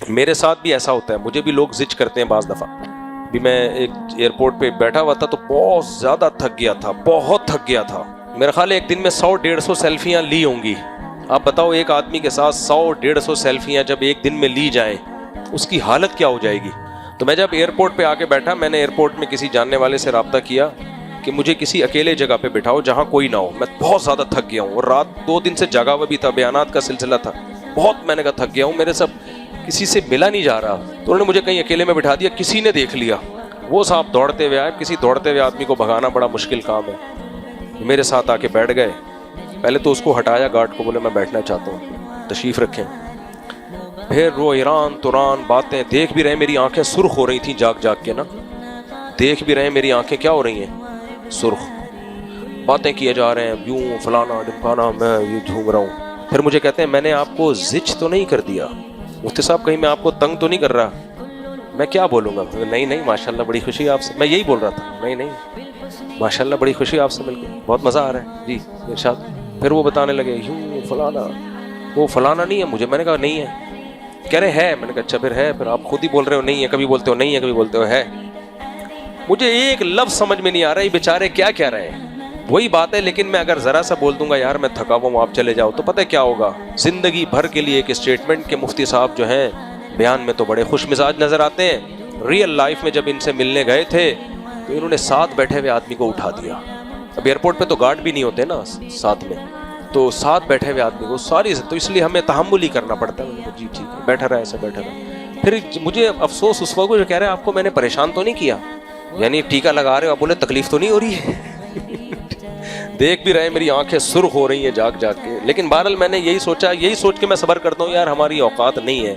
میرے ساتھ بھی ایسا ہوتا ہے, مجھے بھی لوگ زج کرتے ہیں بعض دفعہ. بھی میں ایک ایئرپورٹ پہ بیٹھا ہوا تھا تو بہت زیادہ تھک گیا تھا, بہت تھک گیا تھا. میرا خیال ہے ایک دن میں 100-150 سیلفیاں لی ہوں گی. آپ بتاؤ ایک آدمی کے ساتھ 100-150 سیلفیاں جب ایک دن میں لی جائیں اس کی حالت کیا ہو جائے گی. تو میں جب ایئرپورٹ پہ آ کے بیٹھا, میں نے ایئرپورٹ میں کسی جاننے والے سے رابطہ کیا کہ مجھے کسی اکیلے جگہ پہ بٹھاؤ جہاں کوئی نہ ہو, میں بہت زیادہ تھک گیا ہوں. اور رات 2 دن سے جگہ ہوا بھی تھا, بیانات کا سلسلہ تھا, بہت میں نے کہا تھک گیا ہوں, میرے سب کسی سے ملا نہیں جا رہا. تو انہوں نے مجھے کہیں اکیلے میں بٹھا دیا, کسی نے دیکھ لیا, وہ صاحب دوڑتے ہوئے آئے. کسی دوڑتے ہوئے آدمی کو بھگانا بڑا مشکل کام ہے. میرے ساتھ آ کے بیٹھ گئے. پہلے تو اس کو ہٹایا, گارڈ کو, بولے میں بیٹھنا چاہتا ہوں, تشریف رکھیں. پھر وہ ایران توران باتیں, دیکھ بھی رہے میری آنکھیں سرخ ہو رہی تھیں جاگ جاگ کے نا, دیکھ بھی رہے میری آنکھیں کیا ہو رہی ہیں, سرخ. باتیں کیے جا رہے ہیں, یوں فلانا ڈمکانا, میں یہ جھوم رہا ہوں. پھر مجھے کہتے ہیں میں نے آپ کو زج تو نہیں کر دیا مفتی صاحب, کہیں میں آپ کو تنگ تو نہیں کر رہا. میں کیا بولوں گا, نہیں ماشاءاللہ بڑی خوشی آپ سے, میں یہی بول رہا تھا, نہیں ماشاءاللہ بڑی خوشی آپ سے مل کے, بہت مزہ آ رہا ہے جی ارشاد. پھر وہ بتانے لگے یوں فلانا, وہ فلانا نہیں ہے مجھے. میں نے کہا نہیں ہے. کہہ رہے ہے. میں نے کہا اچھا پھر ہے, پھر آپ خود ہی بول رہے ہو نہیں ہے, کبھی بولتے ہو نہیں ہے, کبھی بولتے ہو ہے. مجھے ایک لفظ سمجھ میں نہیں آ رہا یہ بیچارے کیا کہہ رہے ہیں. وہی بات ہے, لیکن میں اگر ذرا سا بول دوں گا یار میں تھکا ہوا ہوں آپ چلے جاؤ, تو پتہ کیا ہوگا, زندگی بھر کے لیے ایک اسٹیٹمنٹ کہ مفتی صاحب جو ہیں بیان میں تو بڑے خوش مزاج نظر آتے ہیں, ریئل لائف میں جب ان سے ملنے گئے تھے تو انہوں نے ساتھ بیٹھے ہوئے آدمی کو اٹھا دیا. اب ایئرپورٹ پہ تو گارڈ بھی نہیں ہوتے نا ساتھ میں, تو ساتھ بیٹھے ہوئے آدمی کو ساری, تو اس لیے ہمیں تحمل ہی کرنا پڑتا ہے. جی ٹھیک ہے, بیٹھا رہا ایسا بیٹھا رہا. پھر مجھے افسوس اس وقت جو کہہ رہے ہیں آپ کو میں نے پریشان تو نہیں کیا, یعنی ٹیکا لگا رہے ہو, آپ بولے تکلیف تو نہیں ہو رہی ہے. دیکھ بھی رہے میری آنکھیں سرخ ہو رہی ہیں جاگ جاگ کے. لیکن بہرحال میں نے یہی سوچ کے میں صبر کرتا ہوں یار ہماری اوقات نہیں ہے,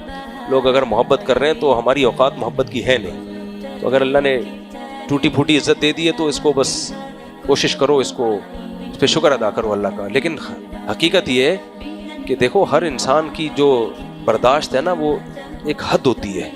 لوگ اگر محبت کر رہے ہیں تو ہماری اوقات محبت کی ہے نہیں. تو اگر اللہ نے ٹوٹی پھوٹی عزت دے دی ہے تو اس کو بس کوشش کرو, اس پہ شکر ادا کرو اللہ کا. لیکن حقیقت یہ ہے کہ دیکھو ہر انسان کی جو برداشت ہے نا وہ ایک حد ہوتی ہے.